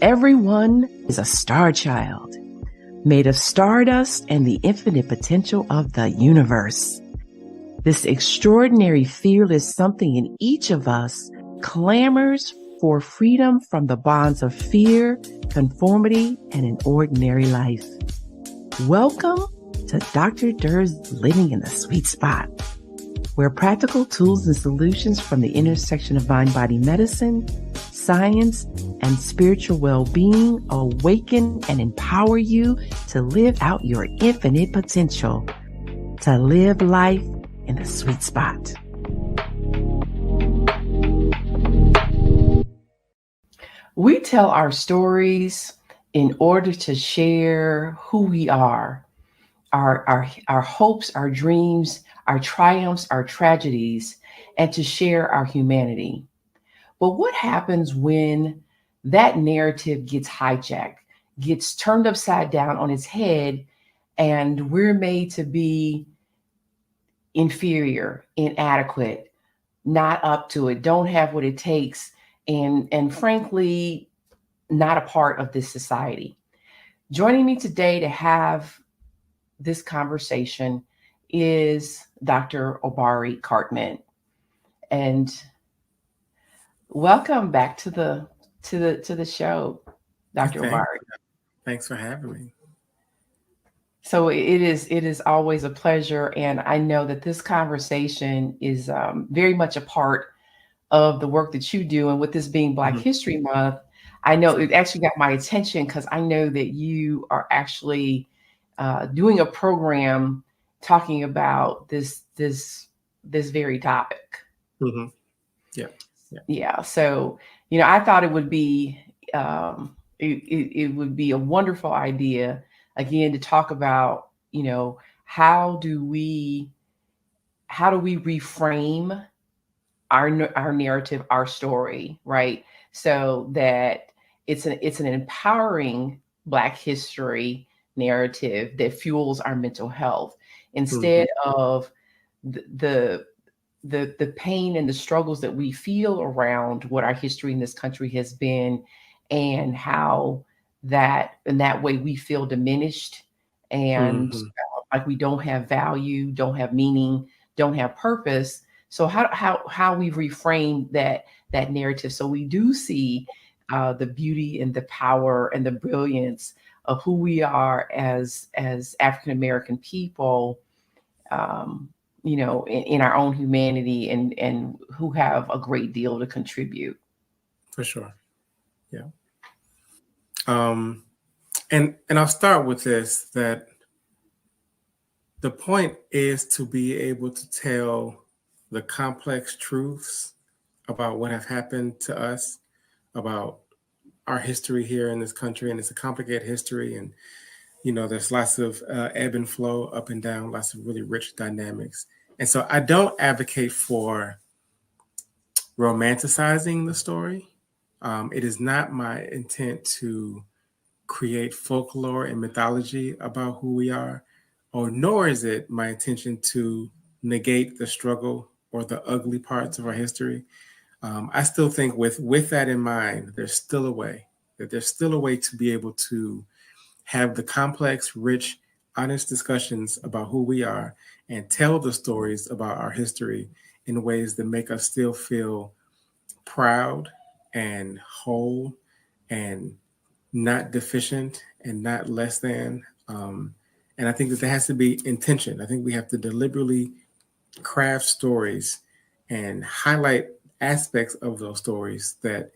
Everyone is a star child, made of stardust and the infinite potential of the universe. This extraordinary fearless something in each of us clamors for freedom from the bonds of fear, conformity, and an ordinary life. Welcome to Dr. Durr's Living in the Sweet Spot, where practical tools and solutions from the intersection of mind-body medicine, science, and spiritual well-being awaken and empower you to live out your infinite potential, to live life in the sweet spot. We tell our stories in order to share who we are, our hopes, our dreams, our triumphs, our tragedies, and to share our humanity. But what happens when that narrative gets hijacked, gets turned upside down on its head, and we're made to be inferior, inadequate, not up to it, don't have what it takes, and frankly, not a part of this society? Joining me today to have this conversation is Dr. Obari Cartman. And welcome back to the show, Dr. Obari. Thanks for having me. So it is always a pleasure, and I know that this conversation is very much a part of the work that you do. And with this being Black History Month, I know it actually got my attention because I know that you are actually doing a program talking about this very topic. Mm-hmm. Yeah. So, I thought it would be it would be a wonderful idea again to talk about, how do we reframe our narrative, our story, right? So that it's an empowering Black history narrative that fuels our mental health instead of the pain and the struggles that we feel around what our history in this country has been, and how that in that way we feel diminished and like we don't have value, don't have meaning, don't have purpose. So how we reframe that narrative so we do see the beauty and the power and the brilliance of who we are as African American people, in our own humanity, and who have a great deal to contribute. For sure. Yeah. And I'll start with this, that the point is to be able to tell the complex truths about what have happened to us, about our history here in this country. And it's a complicated history. And, there's lots of ebb and flow, up and down, lots of really rich dynamics. And so I don't advocate for romanticizing the story. It is not my intent to create folklore and mythology about who we are, nor is it my intention to negate the struggle or the ugly parts of our history. I still think with that in mind, there's still a way to be able to have the complex, rich, honest discussions about who we are and tell the stories about our history in ways that make us still feel proud and whole and not deficient and not less than. And I think that there has to be intention. I think we have to deliberately craft stories and highlight aspects of those stories that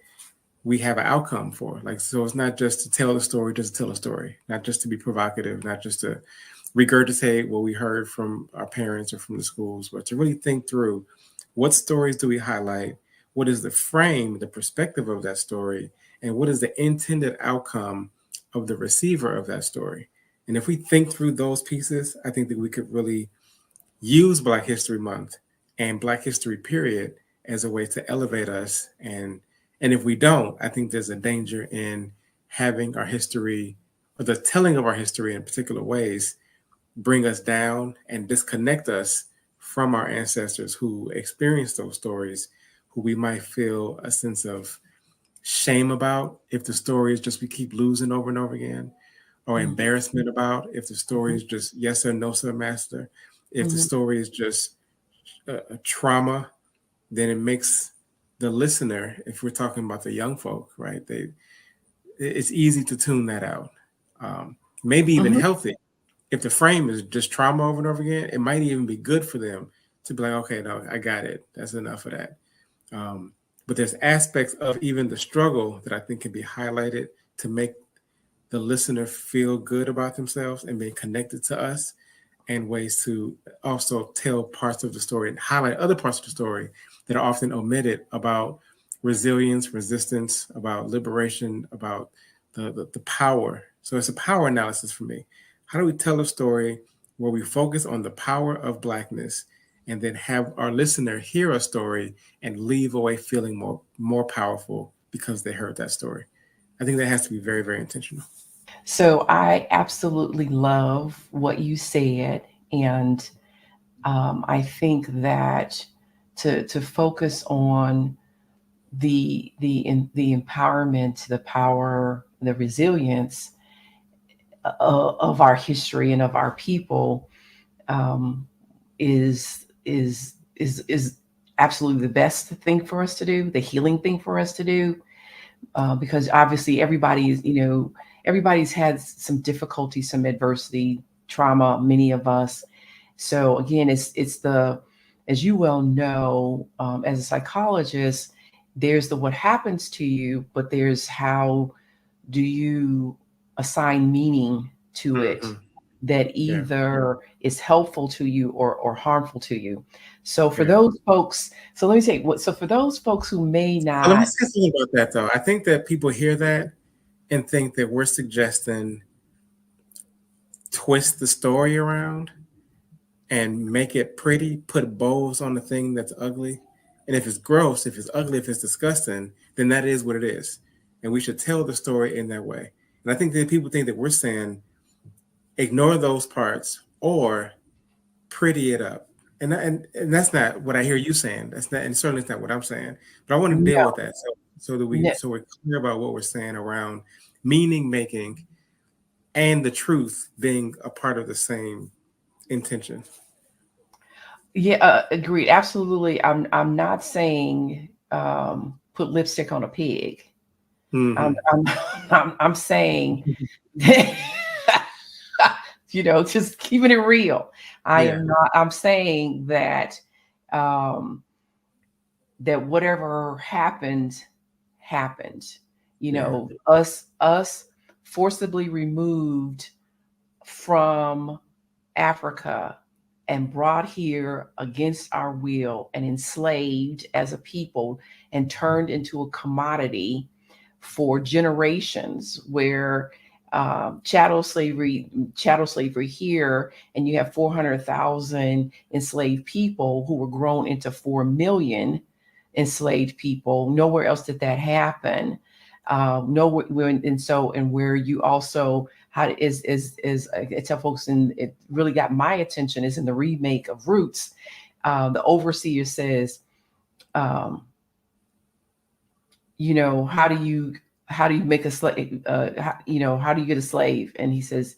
we have an outcome for. So it's not just to tell a story, just to tell a story, not just to be provocative, not just to regurgitate what we heard from our parents or from the schools, but to really think through what stories do we highlight, what is the frame, the perspective of that story, and what is the intended outcome of the receiver of that story. And if we think through those pieces, I think that we could really use Black History Month and Black History period as a way to elevate us. And if we don't, I think there's a danger in having our history, or the telling of our history in particular ways, bring us down and disconnect us from our ancestors who experienced those stories, who we might feel a sense of shame about if the story is just we keep losing over and over again, or Mhm. embarrassment about if the story Mhm. is just yes sir, no sir, master. If the Mhm. story is just a trauma, then it makes the listener, if we're talking about the young folk, right? It's easy to tune that out. Maybe even Mhm. healthy. If the frame is just trauma over and over again, it might even be good for them to be like, okay, no, I got it. That's enough of that. Um, but there's aspects of even the struggle that I think can be highlighted to make the listener feel good about themselves and being connected to us, and ways to also tell parts of the story and highlight other parts of the story that are often omitted about resilience, resistance, about liberation, about the power. So it's a power analysis for me. How do we tell a story where we focus on the power of Blackness and then have our listener hear a story and leave away feeling more powerful because they heard that story? I think that has to be very, very intentional. So I absolutely love what you said, and I think that to focus on the empowerment, the power, the resilience of our history and of our people um, is absolutely the best thing for us to do, the healing thing for us to do, because obviously everybody's had some difficulty, some adversity, trauma, many of us. So again, it's the, as you well know, as a psychologist, there's the what happens to you, but there's how do you assign meaning to it Mm-hmm. that Yeah, either is helpful to you or harmful to you. So for yeah. those folks, so let me say what, so for those folks who may So let me not. say something about that, though. I think that people hear that and think that we're suggesting twist the story around and make it pretty, put bows on the thing that's ugly. And if it's gross, if it's ugly, if it's disgusting, then that is what it is. And we should tell the story in that way. And I think that people think that we're saying ignore those parts or pretty it up. And that's not what I hear you saying. That's not, and certainly it's not what I'm saying. But I want to deal No, with that so that no. we're clear about what we're saying around meaning making and the truth being a part of the same intention. Yeah, agreed. Absolutely. I'm not saying put lipstick on a pig. I'm Mm-hmm. I'm I'm saying just keeping it real. I Yeah, am not. I'm saying that um, that whatever happened happened. yeah, Us forcibly removed from Africa and brought here against our will and enslaved as a people and turned into a commodity for generations where chattel slavery here, and you have 400,000 enslaved people who were grown into 4 million enslaved people. Nowhere else did that happen. Nowhere, and where you also how is I tell folks, and it really got my attention is in the remake of Roots. The overseer says, um, how do you make a slave? How do you get a slave? And he says,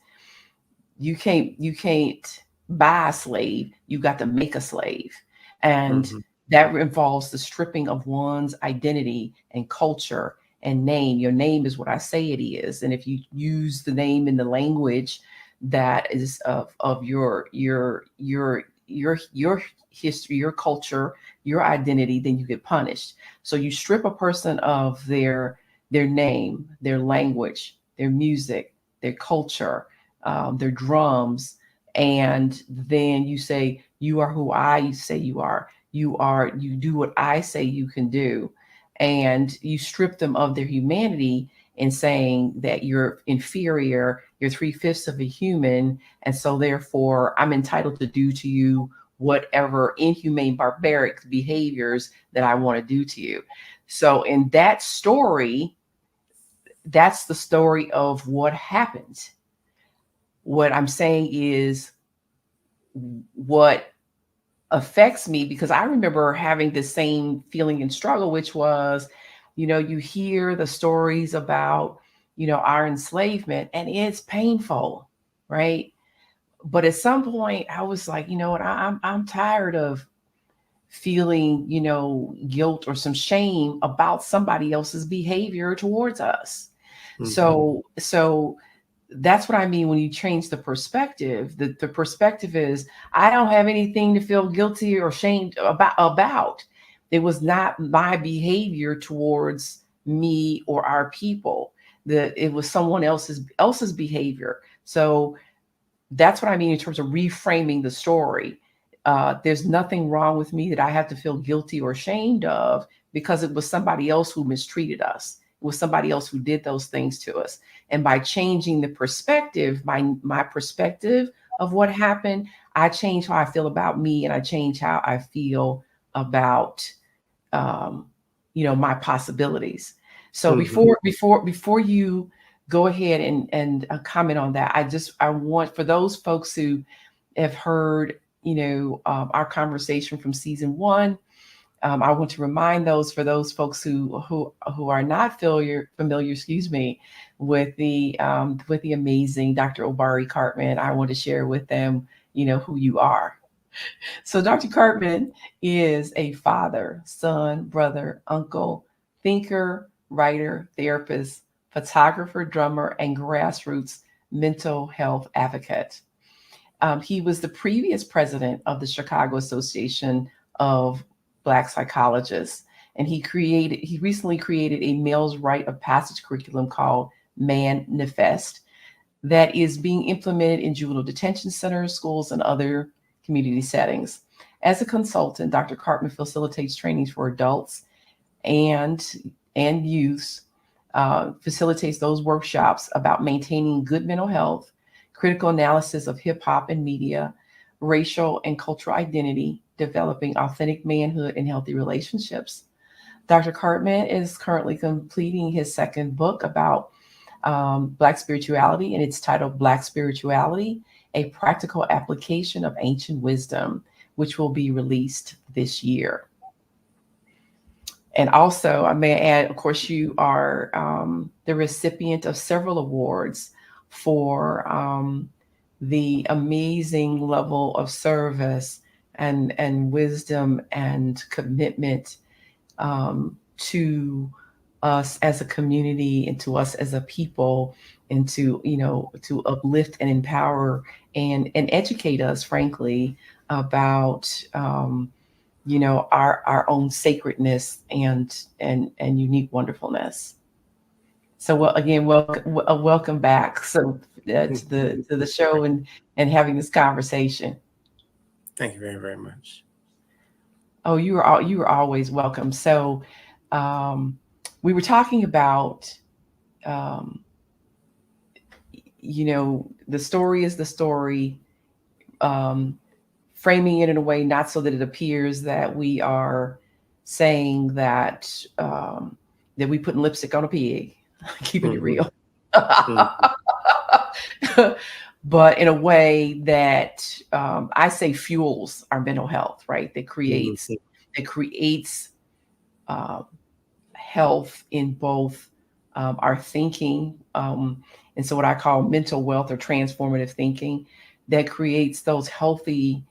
you can't buy a slave. You got to make a slave, and mm-hmm. that involves the stripping of one's identity and culture and name. Your name is what I say it is, and if you use the name in the language that is of your history, your culture, your identity, then you get punished. So you strip a person of their name, their language, their music, their culture, their drums, and then you say, you are who I say you are. You do what I say you can do. And you strip them of their humanity in saying that you're inferior, you're three-fifths of a human, and so therefore I'm entitled to do to you whatever inhumane, barbaric behaviors that I want to do to you. So in that story, that's the story of what happened. What I'm saying is what affects me, because I remember having the same feeling and struggle, which was, You hear the stories about, our enslavement, and it's painful, right? But at some point, I was like, you know what, I'm tired of feeling, guilt or some shame about somebody else's behavior towards us. Mm-hmm. So that's what I mean when you change the perspective. The perspective is, I don't have anything to feel guilty or shamed about. It was not my behavior towards me or our people. That it was someone else's behavior. So that's what I mean in terms of reframing the story. There's nothing wrong with me that I have to feel guilty or ashamed of, because it was somebody else who mistreated us. It was somebody else who did those things to us. And by changing the perspective, my perspective of what happened, I changed how I feel about me, and I changed how I feel about, um, my possibilities. So Mm-hmm. before you go ahead and comment on that, I want, for those folks who have heard, our conversation from season one. I want to remind those folks who are not familiar, excuse me, with the amazing Dr. Obari Cartman. I want to share with them, who you are. So Dr. Cartman is a father, son, brother, uncle, thinker, writer, therapist, photographer, drummer, and grassroots mental health advocate. He was the previous president of the Chicago Association of Black Psychologists, and he recently created a male's rite of passage curriculum called Manifest that is being implemented in juvenile detention centers, schools, and other community settings. As a consultant, Dr. Cartman facilitates trainings for adults and youths, facilitates those workshops about maintaining good mental health, critical analysis of hip hop and media, racial and cultural identity, developing authentic manhood and healthy relationships. Dr. Cartman is currently completing his second book about Black spirituality, and it's titled Black Spirituality, a practical application of ancient wisdom, which will be released this year. And also, I may add, of course, you are the recipient of several awards for the amazing level of service and wisdom and commitment to us as a community, and to us as a people, and to uplift and empower and educate us, frankly, about our own sacredness and unique wonderfulness. So, well, again, welcome back, so to the show, and having this conversation. Thank you very, very much. Oh, you were always welcome. So, um, we were talking about, um, the story is the story, um, framing it in a way not so that it appears that we are saying that we putting lipstick on a pig, keeping it Mm-hmm. real. Mm-hmm. But in a way that, I say, fuels our mental health, right? That creates um, health in both our thinking, and so what I call mental wealth or transformative thinking, that creates those healthy,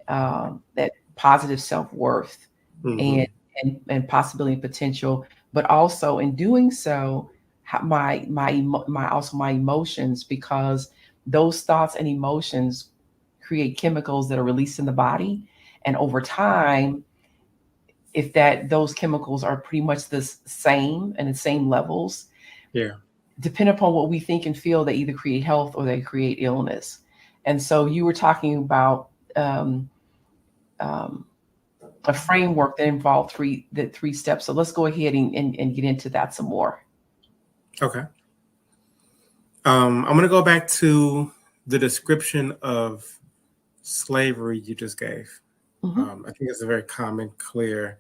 that positive self-worth, Mm-hmm. and and possibility and potential, but also in doing so, my emotions, because those thoughts and emotions create chemicals that are released in the body, and over time, if that those chemicals are pretty much the same and the same levels, Yeah. depending upon what we think and feel, they either create health or they create illness. And so you were talking about, um, um, a framework that involved three steps. So let's go ahead and get into that some more. Okay. I'm going to go back to the description of slavery you just gave. Hmm. I think it's a very common, clear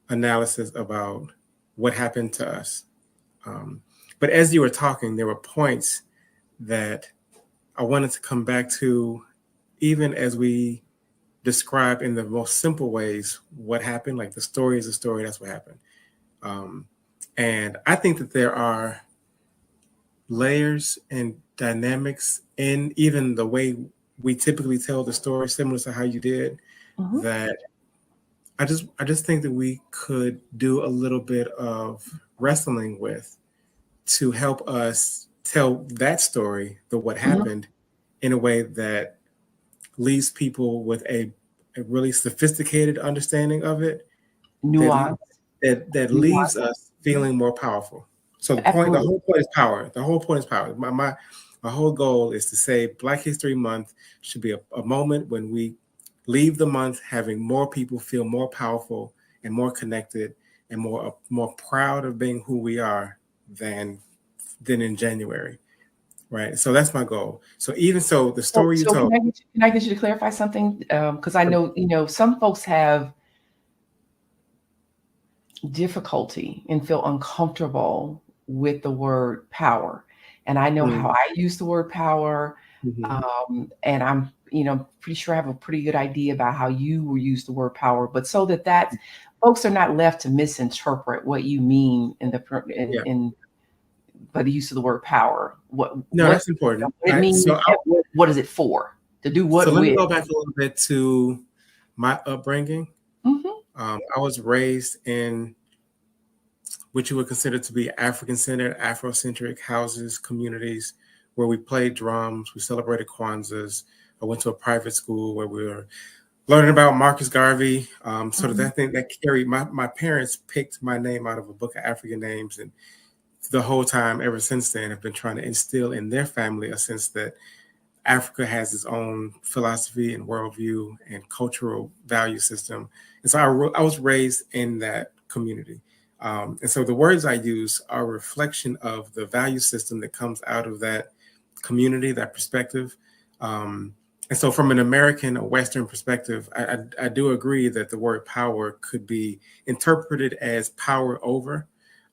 analysis about what happened to us. Um, but as you were talking, there were points that I wanted to come back to, even as we describe in the most simple ways what happened. Like, the story is a story, that's what happened. Um, and I think that there are layers and dynamics in even the way we typically tell the story, similar to how you did, Mhm. that I just think that we could do a little bit of wrestling with to help us tell that story, the what Mhm. happened, in a way that leaves people with a really sophisticated understanding of it, that Nuance. that leaves Nuance. us feeling more powerful. So the Absolutely. whole point is power. The whole point is power. My whole goal is to say Black History Month should be a moment when we leave the month having more people feel more powerful and more connected and more proud of being who we are than than in January. Right. So that's my goal. So even so, the So, story you so told. can I get you to clarify something? Because I know, some folks have difficulty and feel uncomfortable with the word power. And I know how Mm, I use the word power. mhm. And I'm, pretty sure I have a pretty good idea about how you will use the word power, but so that folks are not left to misinterpret what you mean Yeah. in by the use of the word power. No, that's important. What it Right. means and what is it for? To do So what let me with? go back a little bit to my upbringing. Hmm. I was raised in what you would consider to be African-centered, Afrocentric houses, communities where we played drums, we celebrated Kwanzas. I went to a private school where we were learning about Marcus Garvey. So Hmm. that thing that carried my parents picked my name out of a book of African names, and the whole time ever since then have been trying to instill in their family a sense that Africa has its own philosophy and worldview and cultural value system. And so I was raised in that community. And so the words I use are a reflection of the value system that comes out of that community, that perspective. Um, and so, from an American or Western perspective, I do agree that the word power could be interpreted as power over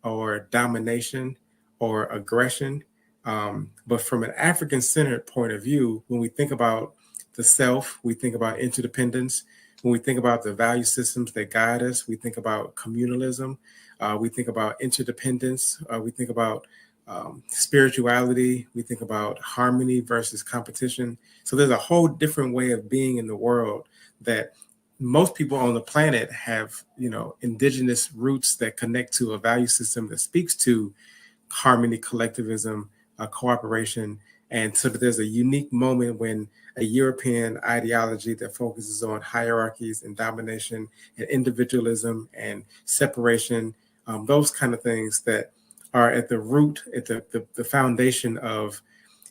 or domination or aggression. But from an African centered point of view, when we think about the self, we think about interdependence. When we think about the value systems that guide us, we think about communalism. We think about interdependence. We think about spirituality. We think about harmony versus competition. So there's a whole different way of being in the world that most people on the planet have, indigenous roots that connect to a value system that speaks to harmony, collectivism, cooperation. And so that there's a unique moment when a European ideology that focuses on hierarchies and domination and individualism and separation, those kind of things that are at the root, at the foundation of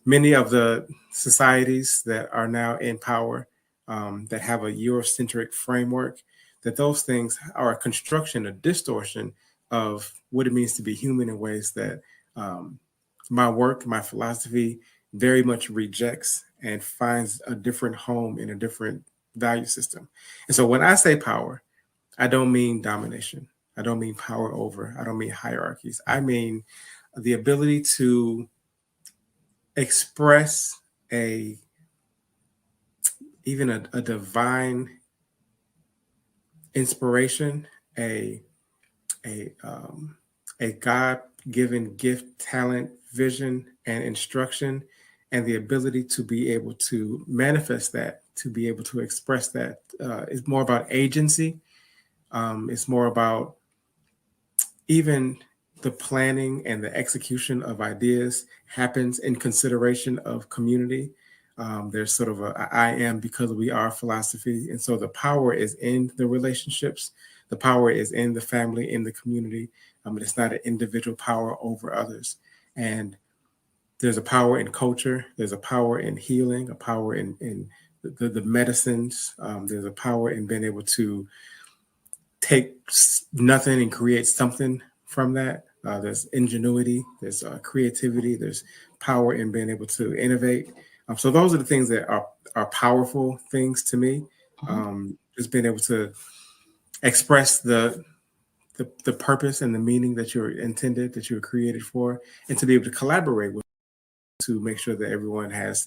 many of the societies that are now in power, that have a Eurocentric framework, that those things are a construction, a distortion of what it means to be human in ways that um, my work, my philosophy very much rejects and finds a different home in a different value system. And so when I say power, I don't mean domination. I don't mean power over. I don't mean hierarchies. I mean the ability to express a even a divine inspiration, a a a God given gift, talent, vision, and instruction, and the ability to be able to manifest that, to be able to express that. It's more about agency. It's more about even the planning and the execution of ideas happens in consideration of community. There's sort of a I am because we are philosophy. And so the power is in the relationships, the power is in the family, in the community. It's not an individual power over others. And there's a power in culture, there's a power in healing, a power in the medicines. There's a power in being able to take nothing and create something from that. There's ingenuity, there's creativity, there's power in being able to innovate. So those are the things that are powerful things to me. Hmm. Just being able to express the purpose and the meaning that you're intended, that you were created for, and to be able to collaborate with to make sure that everyone has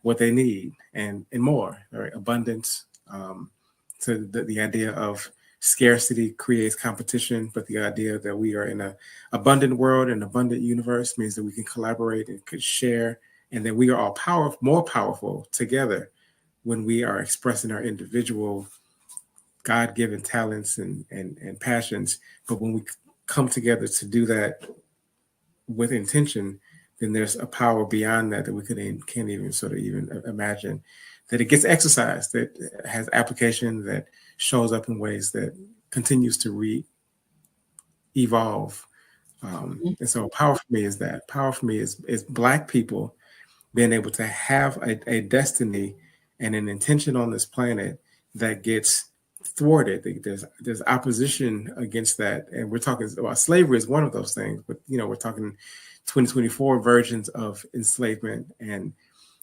what they need and more, right? Abundance. To the idea of scarcity creates competition, but the idea that we are in an abundant world, an abundant universe, means that we can collaborate and could share, and that we are all more powerful together when we are expressing our individual God-given talents and passions. But when we come together to do that with intention, then there's a power beyond that that we can't even sort of even imagine. That it gets exercised, that has application, that shows up in ways that continues to evolve. And so power for me is that. Power for me is Black people being able to have a destiny and an intention on this planet that gets thwarted. There's opposition against that, and we're talking about slavery is one of those things. But we're talking 2024 versions of enslavement and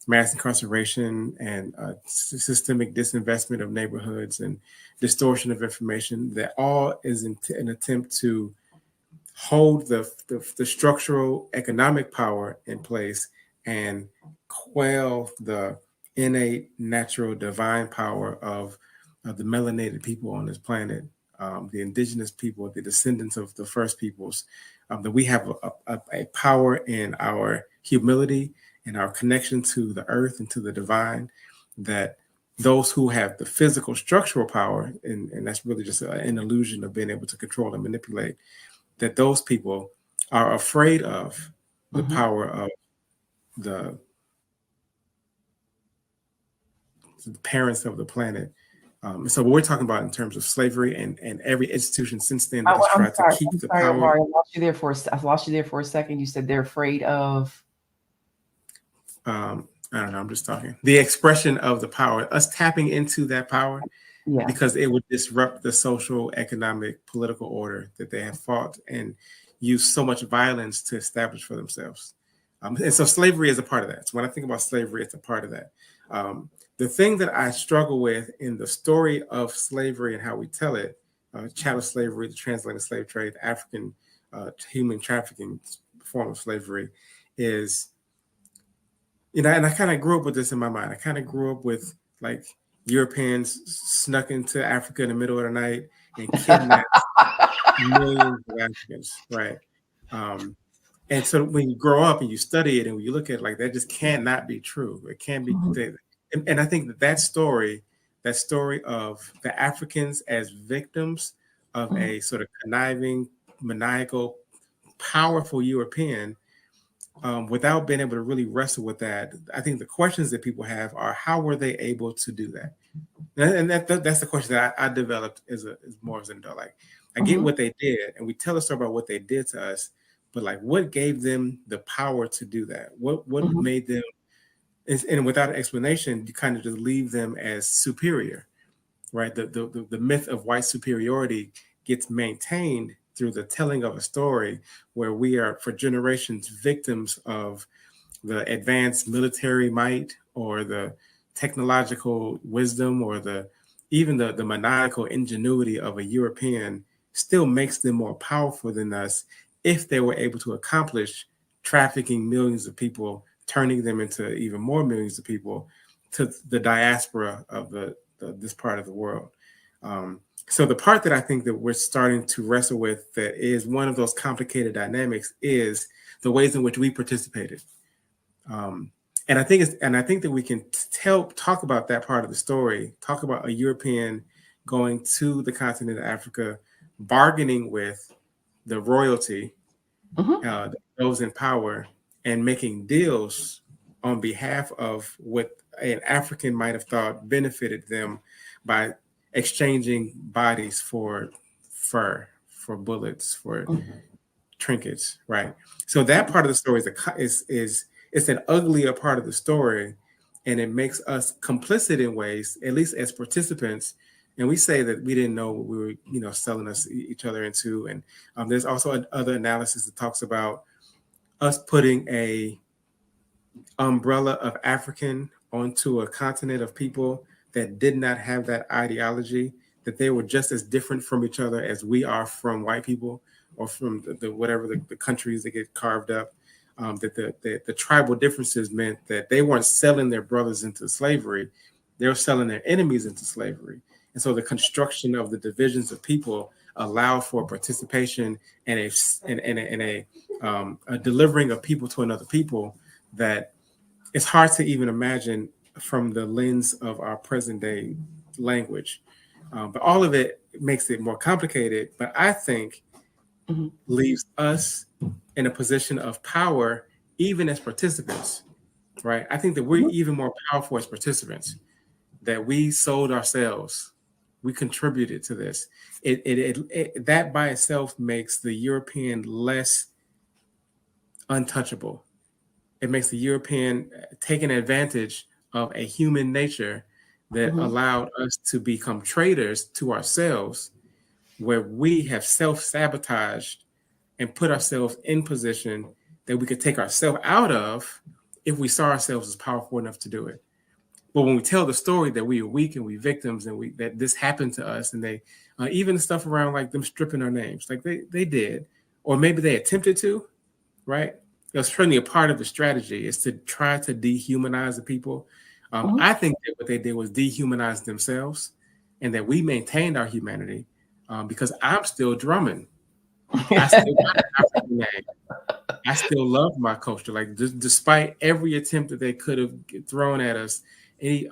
mass incarceration and systemic disinvestment of neighborhoods and distortion of information. That all is an attempt to hold the structural economic power in place and quell the innate, natural, divine power of the melanated people on this planet, the indigenous people, the descendants of the first peoples, that we have a power in our humility and our connection to the earth and to the divine, that those who have the physical structural power, and that's really just an illusion of being able to control and manipulate, that those people are afraid of the power of the parents of the planet. So what we're talking about in terms of slavery and every institution since then that has I'm tried to sorry. keep I'm the sorry, power. Obari. I lost you there for a second. You said they're afraid of. I don't know. I'm just talking. The expression of the power, us tapping into that power, Yeah. because it would disrupt the social, economic, political order that they have fought and used so much violence to establish for themselves. And so slavery is a part of that. So when I think about slavery, it's a part of that. The thing that I struggle with in the story of slavery and how we tell it, chattel slavery, the transatlantic slave trade, African human trafficking form of slavery, is, and I kind of grew up with this in my mind. I kind of grew up with like Europeans snuck into Africa in the middle of the night and kidnapped millions of Africans, right? And so when you grow up and you study it and when you look at it, like, that just cannot be true. It can't be. And I think that story of the Africans as victims of a sort of conniving, maniacal, powerful European, without being able to really wrestle with that, I think the questions that people have are, how were they able to do that? And that's the question that I developed as more as an adult. Like, I get what they did, and we tell a story about what they did to us, but like, what gave them the power to do that? What made them? And without an explanation, you kind of just leave them as superior, right? The myth of white superiority gets maintained through the telling of a story where we are, for generations, victims of the advanced military might or the technological wisdom or even the maniacal ingenuity of a European still makes them more powerful than us if they were able to accomplish trafficking millions of people, turning them into even more millions of people to the diaspora of this part of the world. So the part that I think that we're starting to wrestle with, that is one of those complicated dynamics, is the ways in which we participated. And I think that we can talk about that part of the story, talk about a European going to the continent of Africa, bargaining with the royalty, those in power, and making deals on behalf of what an African might have thought benefited them by exchanging bodies for fur, for bullets, for trinkets, right? So that part of the story is it's an uglier part of the story, and it makes us complicit in ways, at least as participants. And we say that we didn't know what we were, selling each other into. And there's also other analysis that talks about us putting a umbrella of African onto a continent of people that did not have that ideology, that they were just as different from each other as we are from white people or from whatever the countries that get carved up. That the tribal differences meant that they weren't selling their brothers into slavery, they were selling their enemies into slavery. And so the construction of the divisions of people allow for participation and a delivering of people to another people that it's hard to even imagine from the lens of our present day language. But all of it makes it more complicated, but I think Mhm. leaves us in a position of power, even as participants, right? I think that we're Mhm. even more powerful as participants, that we sold ourselves, we contributed to this. That by itself makes the European less untouchable. It makes the European taking advantage of a human nature that Mhm. allowed us to become traitors to ourselves, where we have self sabotaged and put ourselves in position that we could take ourselves out of if we saw ourselves as powerful enough to do it. But when we tell the story that we are weak and we victims and we that this happened to us, and they even the stuff around like them stripping our names, like they did, or maybe they attempted to, right? It was certainly a part of the strategy is to try to dehumanize the people. Mhm. I think that what they did was dehumanize themselves, and that we maintained our humanity because I'm still drumming. I still got an African name. I still love my culture. Like despite every attempt that they could have thrown at us,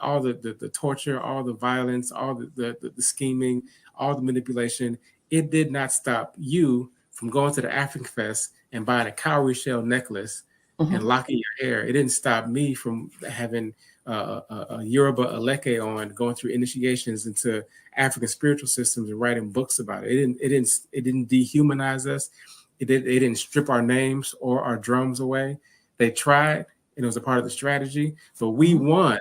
all the torture, all the violence, all the scheming, all the manipulation, it did not stop you from going to the African Fest and buying a cowrie shell necklace and Mhm. locking your hair. It didn't stop me from having a Yoruba Aleke on, going through initiations into African spiritual systems and writing books about it. It didn't dehumanize us. They didn't strip our names or our drums away. They tried, and it was a part of the strategy, but we Mhm. won,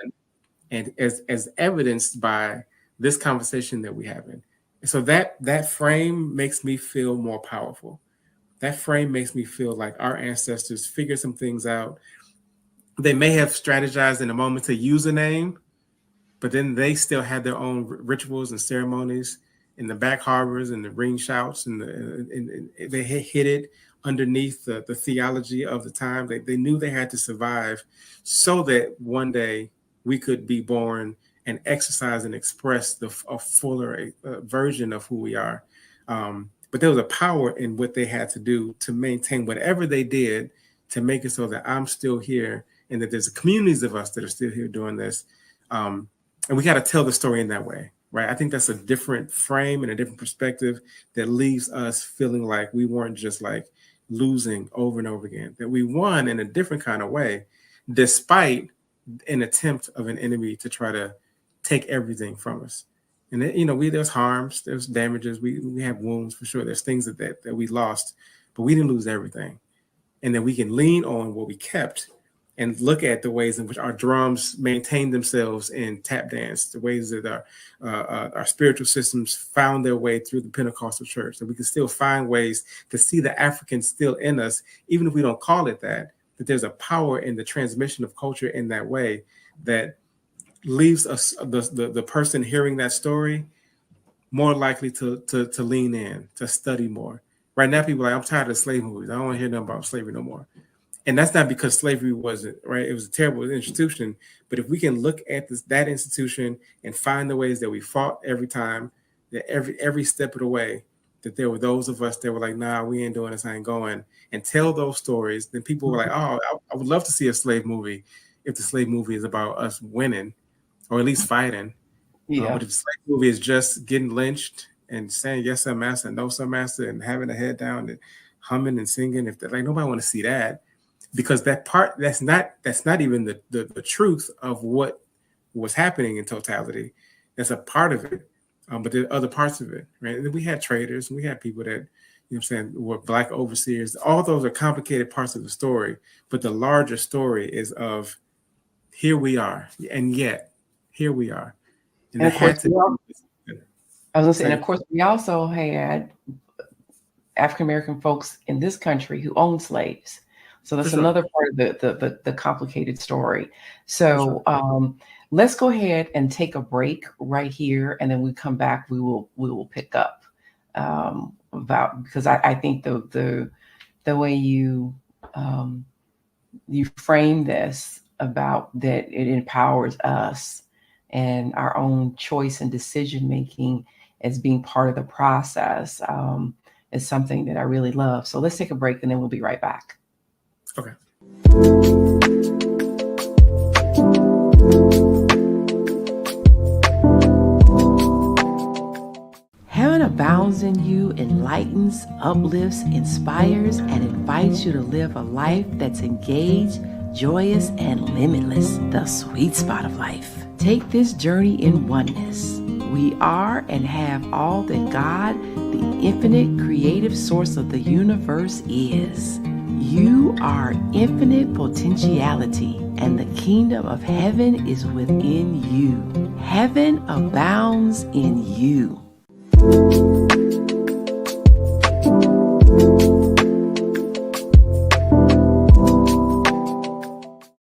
and as evidenced by this conversation that we having. So that frame makes me feel more powerful. That frame makes me feel like our ancestors figured some things out. They may have strategized in a moment to use a name, but then they still had their own rituals and ceremonies in the back harbors and the ring shouts, and they hid it underneath the theology of the time. They knew they had to survive so that one day we could be born and exercise and express a fuller version of who we are. But there was a power in what they had to do to maintain whatever they did to make it so that I'm still here and that there's communities of us that are still here doing this. Um, and we got to tell the story in that way, right? I think that's a different frame and a different perspective that leaves us feeling like we weren't just like losing over and over again, that we won in a different kind of way, despite an attempt of an enemy to try to take everything from us. And then, there's harms, there's damages, we have wounds for sure. There's things that we lost, but we didn't lose everything. And then we can lean on what we kept and look at the ways in which our drums maintain themselves in tap dance, the ways that our spiritual systems found their way through the Pentecostal church, that we can still find ways to see the African still in us, even if we don't call it that there's a power in the transmission of culture in that way that leaves us the person hearing that story more likely to lean in, to study more. Right now, people are like, I'm tired of slave movies. I don't want to hear nothing about slavery no more. And that's not because slavery wasn't right. It was a terrible institution. But if we can look at that institution and find the ways that we fought every time, that every step of the way, that there were those of us that were like, nah, we ain't doing this, I ain't going, and tell those stories, then people were like, Mhm. oh, I would love to see a slave movie if the slave movie is about us winning or at least fighting. But Yeah. if the slave movie is just getting lynched and saying yes, sir, master, no, sir, master, and having a head down and humming and singing, if like nobody want to see that, because that part that's not even the truth of what was happening in totality. That's a part of it, but there are other parts of it, right? And then we had traders, and we had people that what I'm saying were black overseers. All those are complicated parts of the story, but the larger story is of here we are, and yet here we are, and And it of course, had to be. I was gonna say, and Say, of course, we also had African American folks in this country who owned slaves. So for that's sure, another part of the complicated story. for sure. So let's go ahead and take a break right here, and then we come back. We will pick up about, because I think the way you frame this about that it empowers us and our own choice and decision making as being part of the process is something that I really love. So let's take a break and then we'll be right back. Okay. Heaven abounds in you, enlightens, uplifts, inspires, and invites you to live a life that's engaged, joyous, and limitless, the sweet spot of life. Take this journey in oneness. We are and have all that God, the infinite creative source of the universe, is. You are infinite potentiality, and the kingdom of heaven is within you. Heaven abounds in you.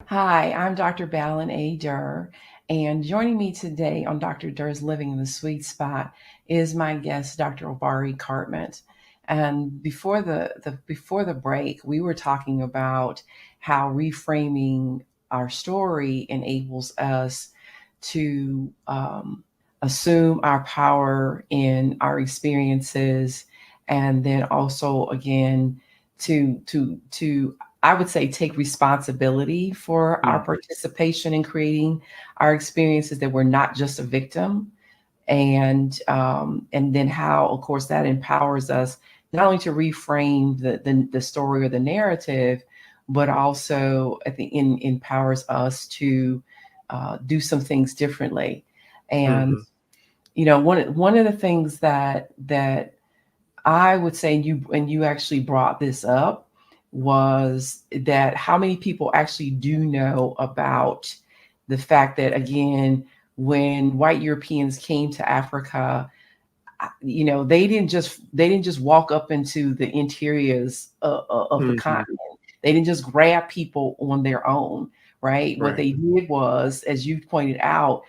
Hi, I'm Dr. Balin A. Durr, and joining me today on Dr. Durr's Living in the Sweet Spot is my guest, Dr. Obari Cartman. And before the break, we were talking about how reframing our story enables us to assume our power in our experiences, and then also again to I would say take responsibility for our participation in creating our experiences, that we're not just a victim, and then how, of course, that empowers us not only to reframe the story or the narrative, but also at the end empowers us to do some things differently. And one of the things that I would say, you actually brought this up, was that how many people actually do know about the fact that, again, when white Europeans came to Africa, they didn't just walk up into the interiors of the continent. They didn't just grab people on their own, right? What they did was, as you pointed out,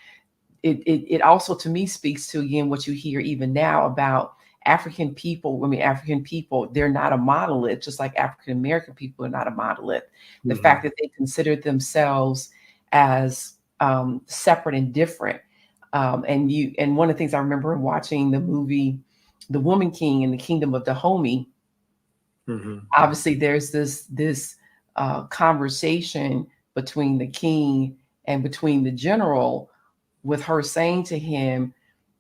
it also, to me, speaks to, again, what you hear even now about African people. I mean, African people, they're not a monolith, just like African American people are not a monolith. The fact that they considered themselves as separate and different. And one of the things I remember watching the movie The Woman King in the Kingdom of Dahomey, obviously there's this conversation between the king and between the general, with her saying to him,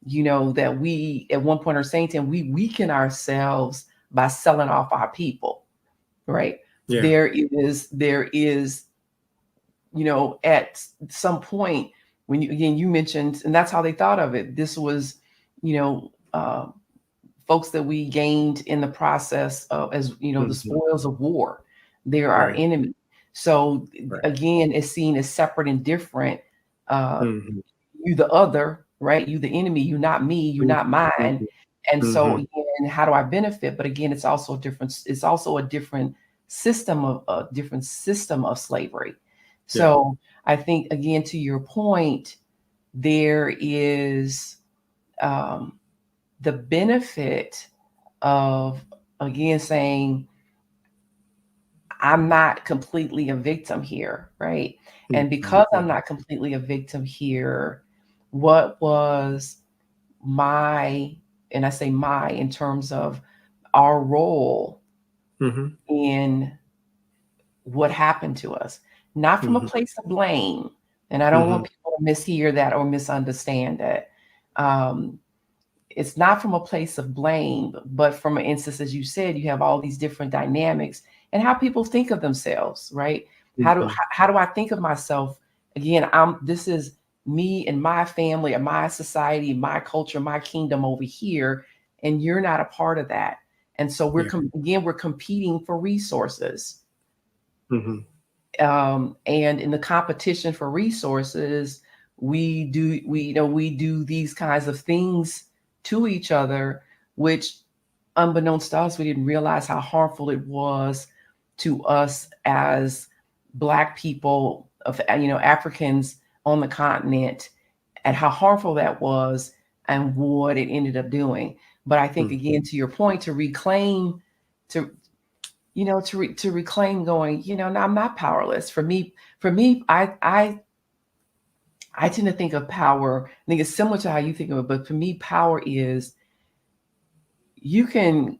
that we, at one point, are saying to him, we weaken ourselves by selling off our people, right? Yeah. There is, at some point, when you mentioned, and that's how they thought of it. This was, folks that we gained in the process of, as the spoils of war. They're our enemy. So again, it's seen as separate and different. You the other, right? You the enemy. You not me. You not mine. And so again, how do I benefit? But again, it's also different. It's also a different system of slavery. So I think, again, to your point, there is the benefit of, again, saying, I'm not completely a victim here, right? And because I'm not completely a victim here, what was my, and I say my in terms of our role in what happened to us, not from a place of blame. And I don't want people to mishear that or misunderstand it. It's not from a place of blame, but from an instance, as you said, you have all these different dynamics and how people think of themselves, right? How do I think of myself? Again, this is me and my family and my society, my culture, my kingdom over here, and you're not a part of that. And so we're competing for resources. And in the competition for resources, we do these kinds of things to each other, which, unbeknownst to us, we didn't realize how harmful it was to us as Black people, of Africans on the continent, and how harmful that was and what it ended up doing. But I think, again, to your point, to reclaim, to reclaim, going, no, I'm not powerless. For me, I I tend to think of power, I think it's similar to how you think of it, but for me, power is you can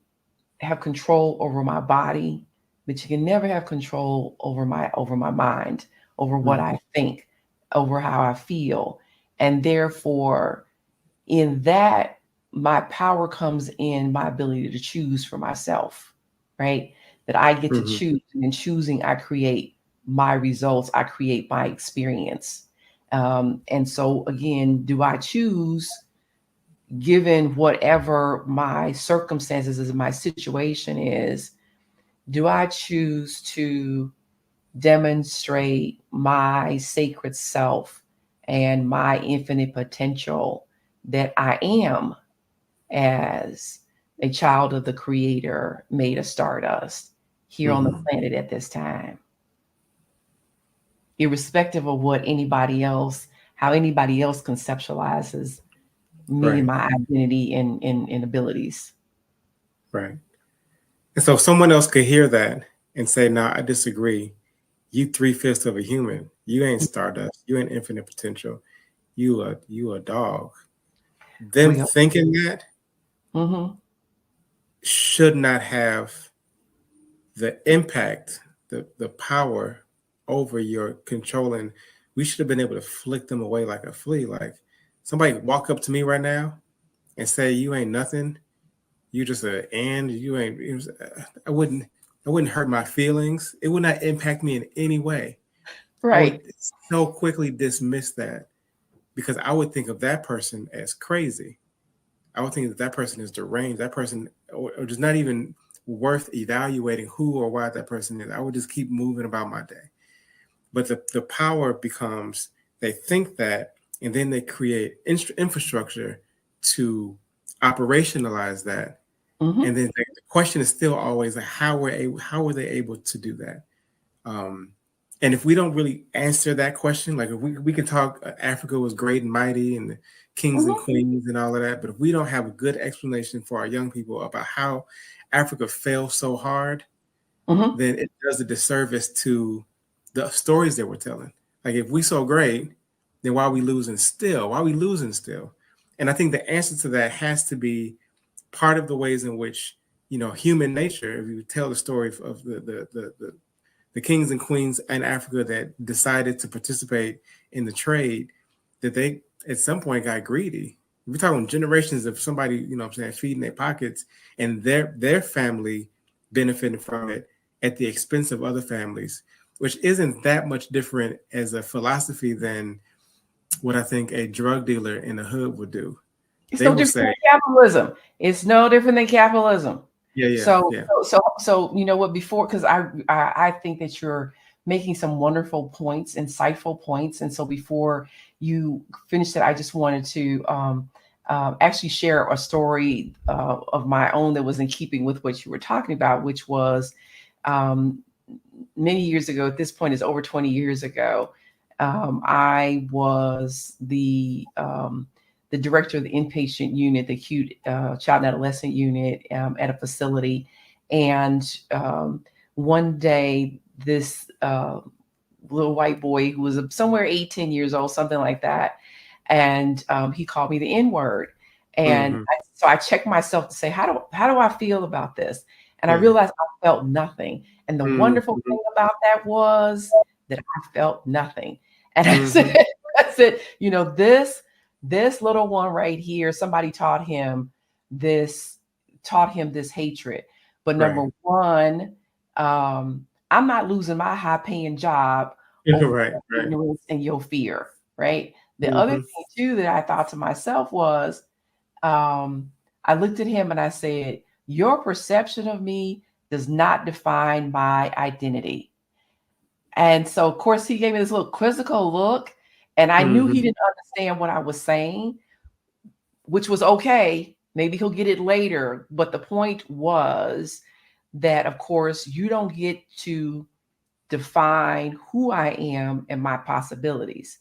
have control over my body, but you can never have control over my mind, over what Mm-hmm. I think, over how I feel. And therefore, in that, my power comes in my ability to choose for myself, right? That I get to Mm-hmm. choose, and in choosing, I create my results, I create my experience. And so, again, do I choose, given whatever my circumstances is, my situation is, do I choose to demonstrate my sacred self and my infinite potential that I am as a child of the Creator, made of stardust here on the Mm-hmm. planet at this time, irrespective of what anybody else, how anybody else conceptualizes me and Right. my identity and abilities. Right. And so someone else could hear that and say, "No, I disagree. You 3/5 of a human. You ain't stardust. You ain't infinite potential. You a dog." Them We are. thinking that Mm-hmm. should not have the impact, the power over your controlling. We should have been able to flick them away like a flea. Like somebody walk up to me right now and say, "You ain't nothing. You just a and you ain't." I wouldn't. I wouldn't hurt my feelings. It would not impact me in any way. I would Right. so quickly dismiss that because I would think of that person as crazy. I would think that that person is deranged. That person, or just not even worth evaluating who or why that person is. I would just keep moving about my day. But the power becomes they think that, and then they create infrastructure to operationalize that. Mm-hmm. And then the question is still always like, how were they able to do that? Um, and if we don't really answer that question, like if we can talk, Africa was great and mighty and the kings and Mm-hmm. queens and all of that, but if we don't have a good explanation for our young people about how Africa fell so hard, Mm-hmm. then it does a disservice to the stories that we're telling. Like if we so great, then why are we losing still? Why are we losing still? And I think the answer to that has to be part of the ways in which human nature. If you tell the story of the kings and queens in Africa that decided to participate in the trade, that they at some point got greedy. We're talking generations of somebody, what I'm saying, feeding their pockets and their family benefiting from it at the expense of other families, which isn't that much different as a philosophy than what I think a drug dealer in the hood would do. It's They no will different say, than capitalism. It's no different than capitalism. yeah, yeah, So, yeah. you know what? Before, because I think that you're making some wonderful points, insightful points, and so before you finish that, I just wanted to actually share a story of my own that was in keeping with what you were talking about, which was um, many years ago. At this point, is over 20 years ago. I was the director of the inpatient unit, the acute child and adolescent unit at a facility. And one day, this little white boy who was somewhere 18 years old, something like that, and he called me the N word. And Mm-hmm. so I checked myself to say, how do I feel about this? And I Yeah. realized I felt nothing. And the wonderful Mm-hmm. thing about that was that I felt nothing. And I said, Mm-hmm. this little one right here, somebody this taught him this hatred. But Right. number one, I'm not losing my high paying job over Right. your Right. ignorance and your fear, right? The other Mm-hmm. thing too that I thought to myself was, um, I looked at him and I said, your perception of me does not define my identity. And so, of course, he gave me this little quizzical look, and I knew he Mm-hmm. didn't understand what I was saying, which was okay. Maybe he'll get it later. But the point was that, of course, you don't get to define who I am and my possibilities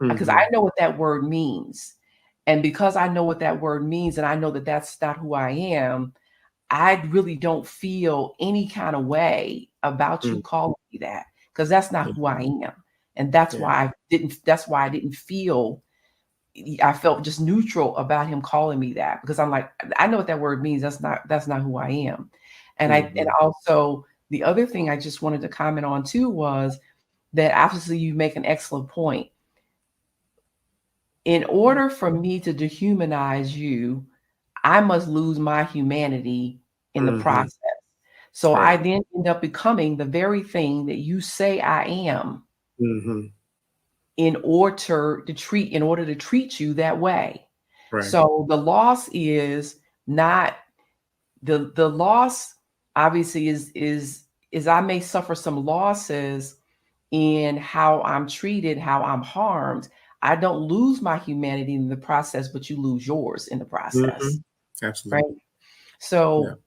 because I Mm-hmm. know what that word means. And because I know what that word means and I know that that's not who I am, I really don't feel any kind of way about you Mm-hmm. calling me that because that's not who I am. And that's Yeah. why I didn't feel, I felt just neutral about him calling me that, because I'm like, I know what that word means. That's not who I am. And Mm-hmm. also the other thing I just wanted to comment on too was that obviously you make an excellent point. In order for me to dehumanize you, I must lose my humanity in the Mm-hmm. process. So I Right. then end up becoming the very thing that you say I am, Mm-hmm. in order to treat you that way. Right. So the loss is not the loss, obviously, is I may suffer some losses in how I'm treated, how I'm harmed. I don't lose my humanity in the process, but you lose yours in the Mm-hmm. process, right? Absolutely. Yeah. So,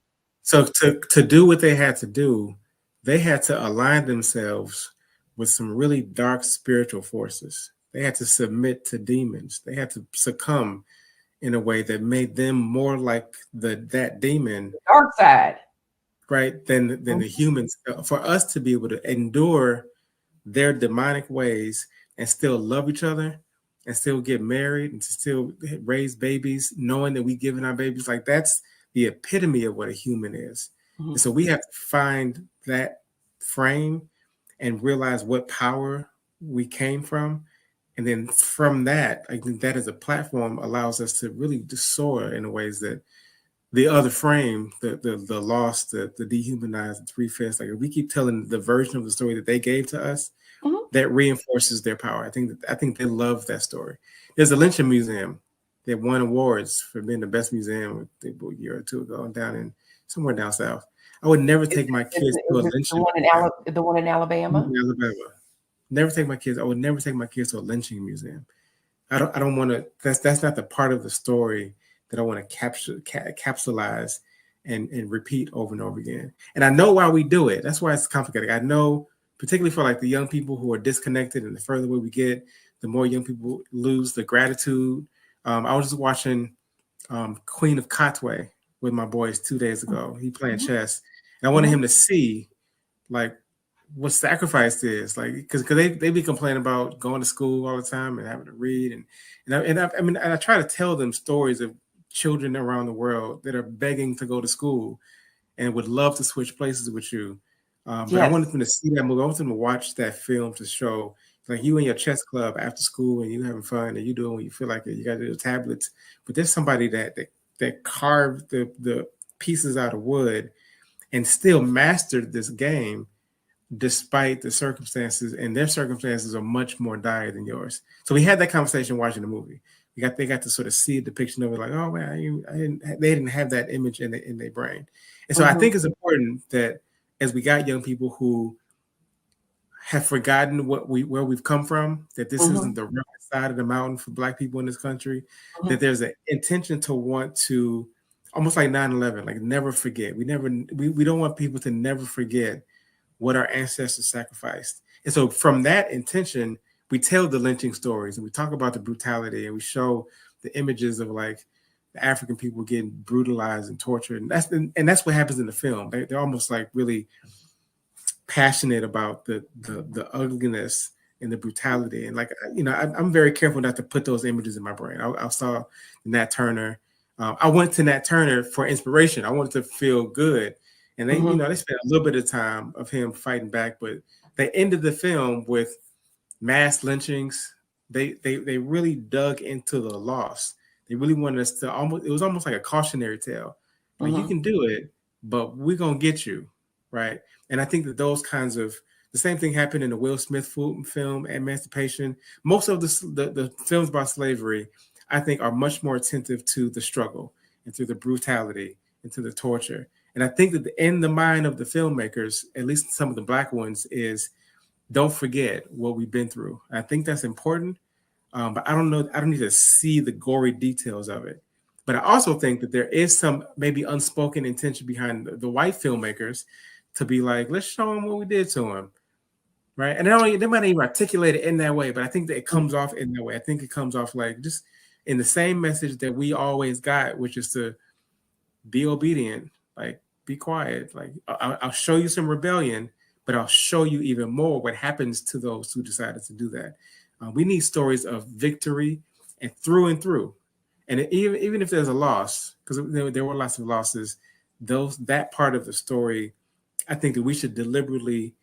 So to do what they had to do, they had to align themselves with some really dark spiritual forces. They had to submit to demons. They had to succumb in a way that made them more like that demon, the dark side. right, than the Mhm. humans. For us to be able to endure their demonic ways and still love each other and still get married and to still raise babies, knowing that we giving our babies, like that's the epitome of what a human is. And Mhm. so we have to find that frame and realize what power we came from. And then from that, I think that as a platform allows us to really just soar in the ways that the other frame, the lost, the dehumanized, the three-fifths, like if we keep telling the version of the story that they gave to us, Mhm. that reinforces their power. I think they love that story. There's a lynching museum that won awards for being the best museum a year or two ago down in somewhere down south. I would never Is take my is kids to a it lynching museum The one in in Alabama? Alabama. Never take my kids. I would never take my kids to a lynching museum. I don't want to. That's not the part of the story that I want to capsulize and repeat over and over again. And I know why we do it. That's why it's complicated. I know, particularly for like the young people who are disconnected, and the further away we get, the more young people lose the gratitude. I was just watching Queen of Katwe with my boys 2 days ago. He playing Mhm. chess, and I wanted Mhm. him to see like what sacrifice is, like because they be complaining about going to school all the time and having to read I mean and I try to tell them stories of children around the world that are begging to go to school and would love to switch places with you. But I wanted Yes. them to see that movie. I wanted them to watch that film to show like you and your chess club after school and you having fun and you doing what you feel like it. You got your tablets, but there's somebody that carved the pieces out of wood and still mastered this game despite the circumstances, and their circumstances are much more dire than yours. So we had that conversation watching the movie. They got to sort of see a depiction of it, like, oh man, they didn't have that image in their brain. And so I Mhm. think it's important that as we got young people who have forgotten where we've come from, that this isn't Mhm. the rough side of the mountain for Black people in this country, that Mhm. there's an intention to want to almost like 9/11, like never forget. We don't want people to never forget what our ancestors sacrificed. And so from that intention, we tell the lynching stories and we talk about the brutality and we show the images of like the African people getting brutalized and tortured. And that's what happens in the film. They're almost like really passionate about the ugliness and the brutality. And like, I'm very careful not to put those images in my brain. I saw Nat Turner. I went to Nat Turner for inspiration. I wanted to feel good. And Mhm. they spent a little bit of time of him fighting back, but they ended the film with mass lynchings. They really dug into the loss. They really wanted us to it was almost like a cautionary tale. Like you Mhm. can do it, but we're gonna get you, right? And I think that those kinds of the same thing happened in the Will Smith film Emancipation. Most of the films about slavery, I think, are much more attentive to the struggle and to the brutality and to the torture. And I think that in the mind of the filmmakers, at least some of the Black ones, is don't forget what we've been through. I think that's important, but I don't know. I don't need to see the gory details of it. But I also think that there is some maybe unspoken intention behind the white filmmakers to be like, let's show them what we did to him, right? And they might not even articulate it in that way, but I think that it Mhm. comes off in that way. I think it comes off like just in the same message that we always got, which is to be obedient, like be quiet. Like I'll show you some rebellion, but I'll show you even more what happens to those who decided to do that. We need stories of victory and through. And even if there's a loss, because there were lots of losses, that part of the story, I think that we should deliberately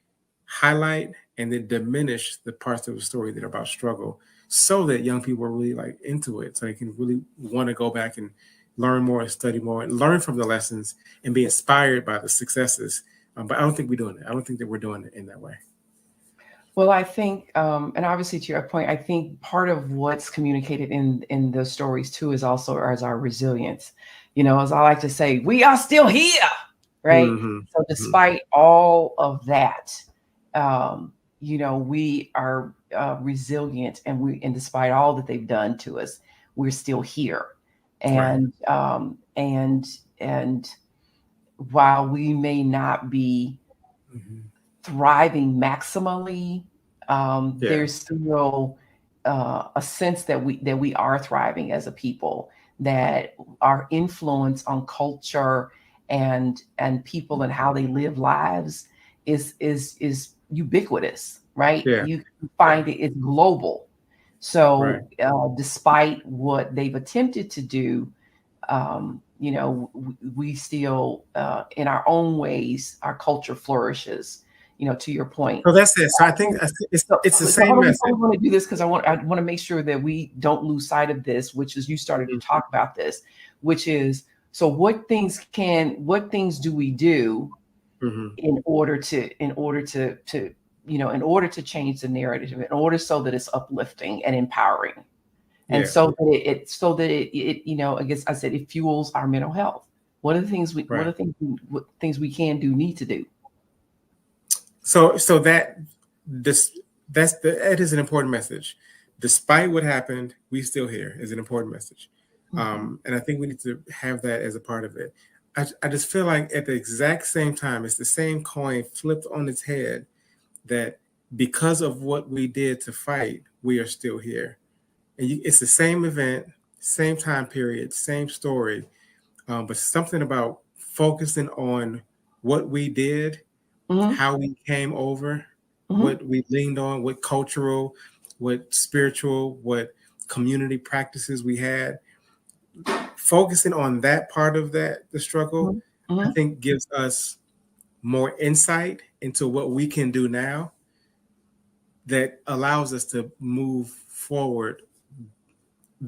highlight and then diminish the parts of the story that are about struggle, so that young people are really like into it, so they can really want to go back and learn more and study more and learn from the lessons and be inspired by the successes. But I don't think we're doing it. I don't think that we're doing it in that way. Well, I think, and obviously to your point, I think part of what's communicated in the stories too is also as our resilience. You know, as I like to say, we are still here, right? Mm-hmm. So Mm-hmm. despite all of that, um, you know, we are resilient, and despite all that they've done to us, we're still here. Right. And while we may not be Mm-hmm. thriving maximally, Yeah. there's still a sense that we are thriving as a people. That our influence on culture and people and how they live lives is ubiquitous, right? Yeah. You can Yeah. find it's global. Right. So despite what they've attempted to do, you know, we still, in our own ways, our culture flourishes. You know, to your point. So that's it. So I think it's So, it's the so same hold on, before message. we want to do this, because I want to make sure that we don't lose sight of this, which is you started to talk about this, which is, so what things do we do Mm-hmm. in order to change the narrative, in order so that it's uplifting and empowering, and Yeah. so that it I guess I said it fuels our mental health. What Right. are things we can do, need to do? So that this that is an important message. Despite what happened, we still here is an important message, Mhm. and I think we need to have that as a part of it. I just feel like at the exact same time, it's the same coin flipped on its head, that because of what we did to fight, we are still here. And it's the same event, same time period, same story, but something about focusing on what we did, Mhm. how we came over, Mhm. what we leaned on, what cultural, what spiritual, what community practices we had. Focusing on that part of the struggle, Mhm. I Mhm. think gives us more insight into what we can do now, that allows us to move forward,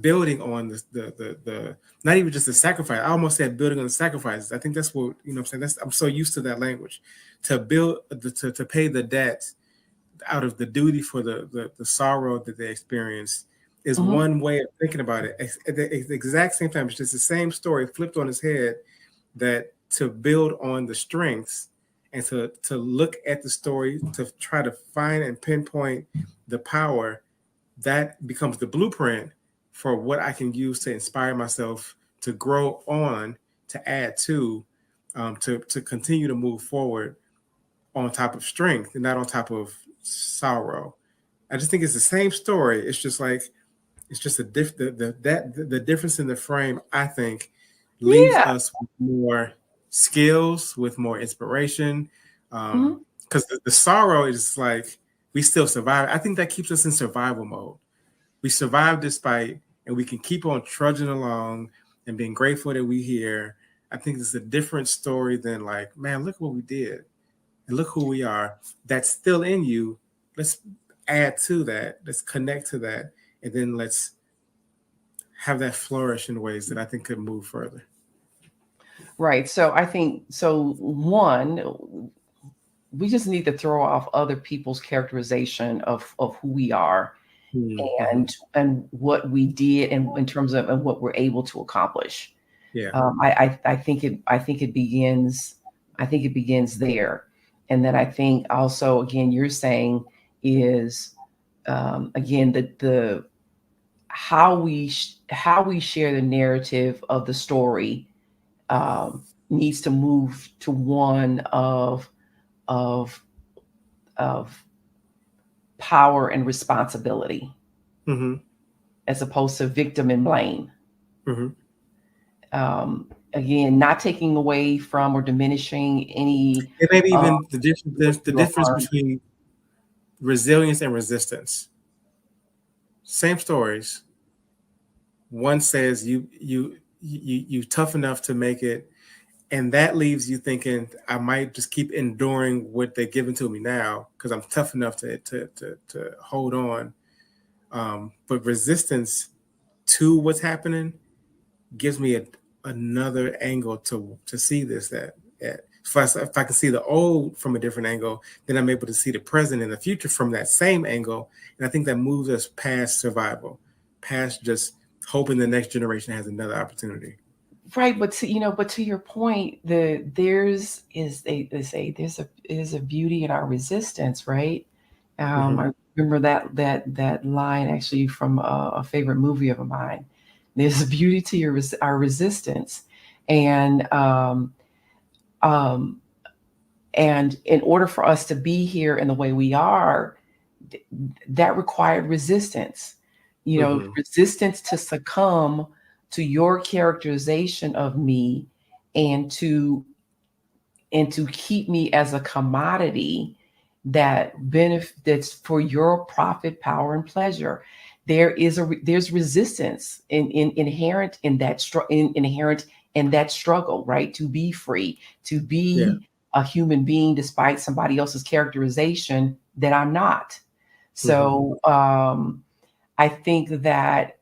building on the not even just the sacrifice. I almost said building on the sacrifices. I think that's what, I'm saying. I'm so used to that language. To build, to pay the debt out of the duty for the sorrow that they experienced, is Mhm. one way of thinking about it. At the exact same time, it's just the same story flipped on its head, that to build on the strengths and to look at the story, to try to find and pinpoint the power, that becomes the blueprint for what I can use to inspire myself to grow on, to add to continue to move forward on top of strength and not on top of sorrow. I just think it's the same story. It's just like, it's just the difference in the frame, I think, leaves Yeah. us with more skills, with more inspiration. Mhm. Because the sorrow is like, we still survive. I think that keeps us in survival mode. We survive this fight, and we can keep on trudging along and being grateful that we're here. I think it's a different story than like, man, look what we did and look who we are. That's still in you. Let's add to that. Let's connect to that, and then let's have that flourish in ways that I think could move further. Right. So I think, so one, we just need to throw off other people's characterization of who we are, Mm-hmm. and what we did, and in terms of and what we're able to accomplish. Yeah. I think it begins there. And then I think also, again, you're saying is, again, the how we share the narrative of the story, um, needs to move to one of of power and responsibility, Mm-hmm. as opposed to victim and blame. Mm-hmm. Um, again, not taking away from or diminishing any And maybe uh, even the you difference affirm. between resilience and resistance. Same stories. One says you tough enough to make it, and that leaves you thinking I might just keep enduring what they're giving to me now because I'm tough enough to hold on. But resistance to what's happening gives me another angle to see this that. If I can see the old from a different angle, then I'm able to see the present and the future from that same angle. And I think that moves us past survival, past just hoping the next generation has another opportunity. Right, but but to your point, there's a beauty in our resistance, right? Mm-hmm. I remember that line actually from a favorite movie of mine. There's a beauty to our resistance, and um, and in order for us to be here in the way we are, that required resistance. Mm-hmm. Resistance to succumb to your characterization of me, and to keep me as a commodity that benefits for your profit, power, and pleasure. There's resistance inherent in inherent in that struggle, right? To be free, to Yeah. be a human being despite somebody else's characterization that I'm not. Mm-hmm. So I think that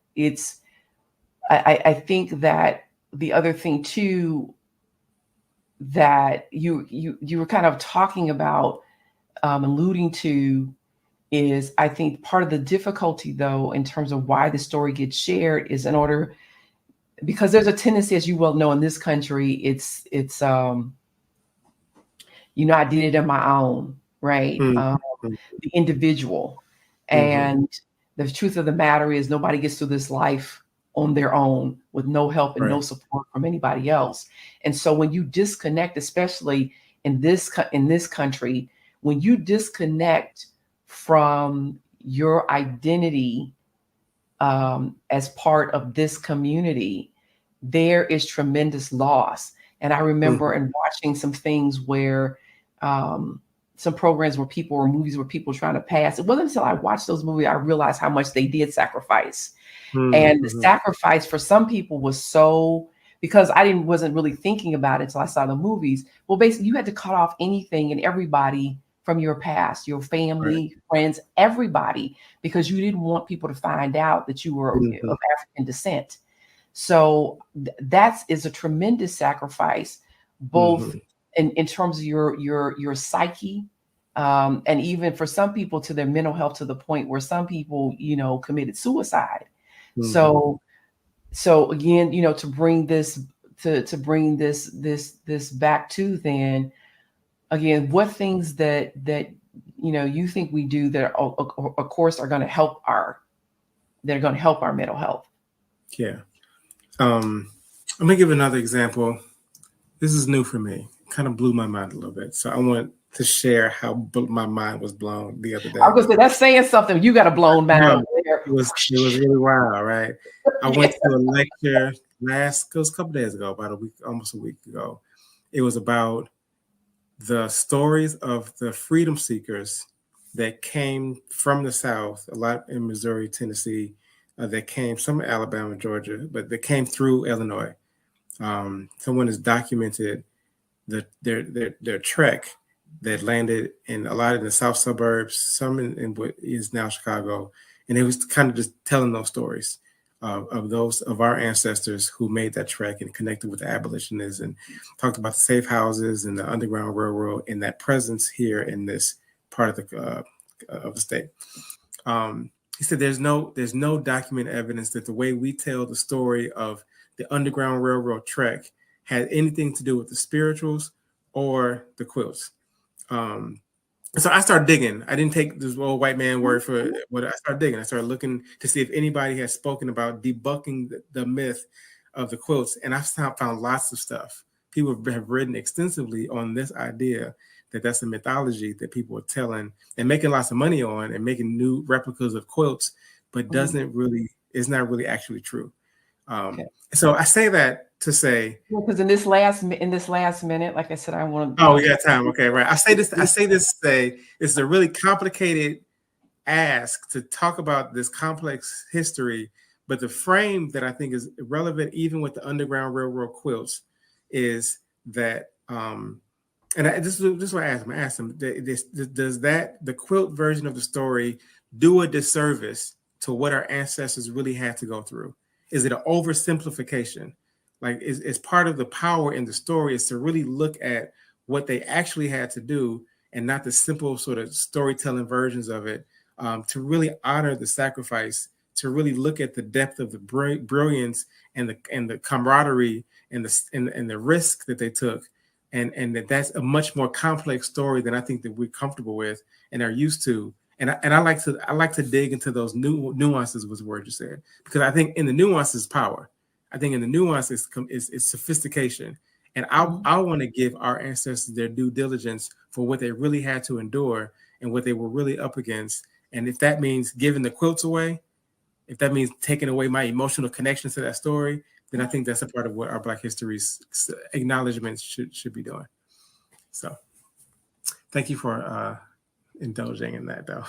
I think that the other thing too that you were kind of talking about, alluding to, is I think part of the difficulty though in terms of why the story gets shared is in order, because there's a tendency, as you well know, in this country, it's I did it on my own, right? Mm-hmm. The individual. Mm-hmm. And the truth of the matter is nobody gets through this life on their own with no help and no Right. support from anybody else. And so when you disconnect, especially in this country, when you disconnect from your identity, as part of this community, there is tremendous loss. And I remember Mm-hmm. in watching some things where, um, some programs where people, or movies where people trying to pass. It wasn't until I watched those movies I realized how much they did sacrifice. And the Mm-hmm. sacrifice for some people was so, because I didn't wasn't really thinking about it until I saw the movies. Well, basically, you had to cut off anything and everybody from your past, your Right. family, friends, everybody, because you didn't want people to find out that you were Mm-hmm. of African descent. So that is a tremendous sacrifice, both Mm-hmm. in terms of your psyche, and even for some people to their mental health, to the point where some people committed suicide. Mm-hmm. So again, to bring this this back to, then again, what things that you think we do that are, of course, are going to help our mental health. Yeah. Let me give another example. This is new for me. Kind of blew my mind a little bit. So I want to share how my mind was blown the other I day. was gonna say that's saying something. You got a blown mind No, over there. it was really wild, right? I went Yeah. to a lecture it was a couple days ago, about a week, almost a week ago. It was about the stories of the freedom seekers that came from the South, a lot in Missouri, Tennessee, that came, some in Alabama, Georgia, but they came through Illinois. Someone has documented their trek that landed in a lot in the south suburbs, some in what is now Chicago, and it was kind of just telling those stories of those of our ancestors who made that trek and connected with the abolitionists, and talked about the safe houses and the Underground Railroad and that presence here in this part of the state. He said there's no documented evidence that the way we tell the story of the Underground Railroad trek had anything to do with the spirituals or the quilts. Um, so I started digging. I didn't take this old white man word for what. I started digging. I started looking to see if anybody had spoken about debunking the myth of the quilts, and I found lots of stuff. People have written extensively on this idea that that's a mythology that people are telling and making lots of money on, and making new replicas of quilts, but Mhm. doesn't really is not really actually true. Okay. So I say that to say, Because in this last minute, like I said, I want to oh, make we sure. got time. Okay, right. I say this to say it's a really complicated ask to talk about this complex history, but the frame that I think is relevant, even with the Underground Railroad quilts, is that, and this is what I asked him. I asked him, does that the quilt version of the story do a disservice to what our ancestors really had to go through? Is it an oversimplification? Like, is part of the power in the story is to really look at what they actually had to do and not the simple sort of storytelling versions of it, to really honor the sacrifice, to really look at the depth of the brilliance and the camaraderie and the risk that they took, and that's a much more complex story than I think that we're comfortable with and are used to. And I like to dig into those nuances, was the word you said, because I think in the nuances power. I think in the nuances is sophistication. And I want to give our ancestors their due diligence for what they really had to endure and what they were really up against. And if that means giving the quilts away, if that means taking away my emotional connections to that story, then I think that's a part of what our Black history's acknowledgments should be doing. So thank you for indulging in that, though.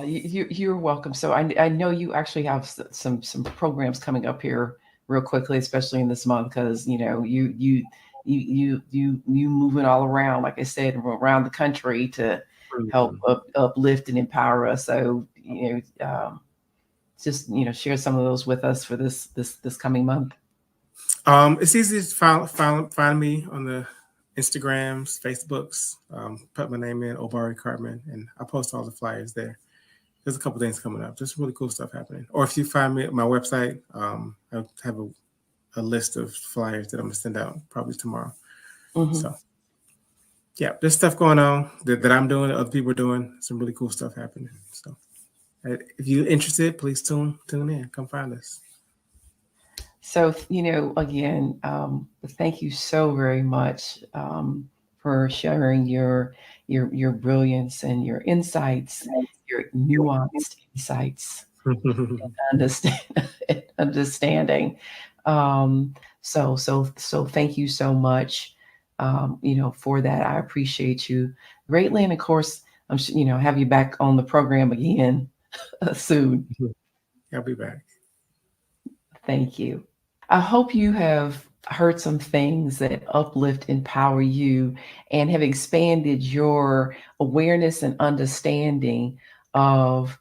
You're welcome. So I know you actually have some programs coming up here real quickly, especially in this month, because you moving all around, like I said, around the country to help uplift and empower us. So just share some of those with us for this coming month. It's easy to find me on the Instagrams, Facebooks. Put my name in, Obari Cartman, and I post all the flyers there. There's a couple things coming up. Just really cool stuff happening. Or if you find me at my website, I have a list of flyers that I'm gonna send out probably tomorrow. So yeah, there's stuff going on that I'm doing, that other people are doing. Some really cool stuff happening. So if you're interested, please tune in. Come find us. So, again, thank you so very much for sharing your brilliance and your insights, your nuanced insights, and understanding. So thank you so much, for that. I appreciate you greatly. And of course, I'm have you back on the program again soon. I'll be back. Thank you. I hope you have heard some things that uplift, empower you, and have expanded your awareness and understanding of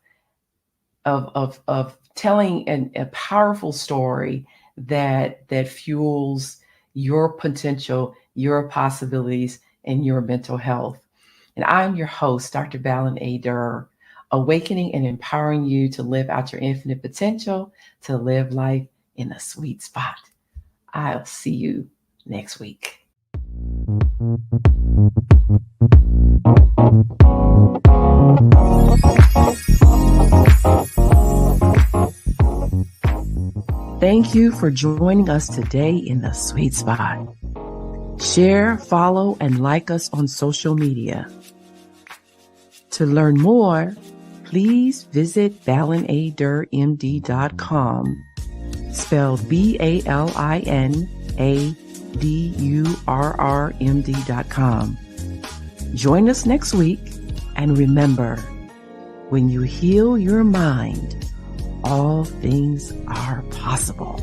telling a powerful story that fuels your potential, your possibilities, and your mental health. And I'm your host, Dr. Balin A. Durr, awakening and empowering you to live out your infinite potential, to live life in a sweet spot. I'll see you next week. Thank you for joining us today in the sweet spot. Share, follow, and like us on social media. To learn more, please visit balinadurmd.com, spelled BALINADURRMD.com. Join us next week, and remember, when you heal your mind, all things are possible.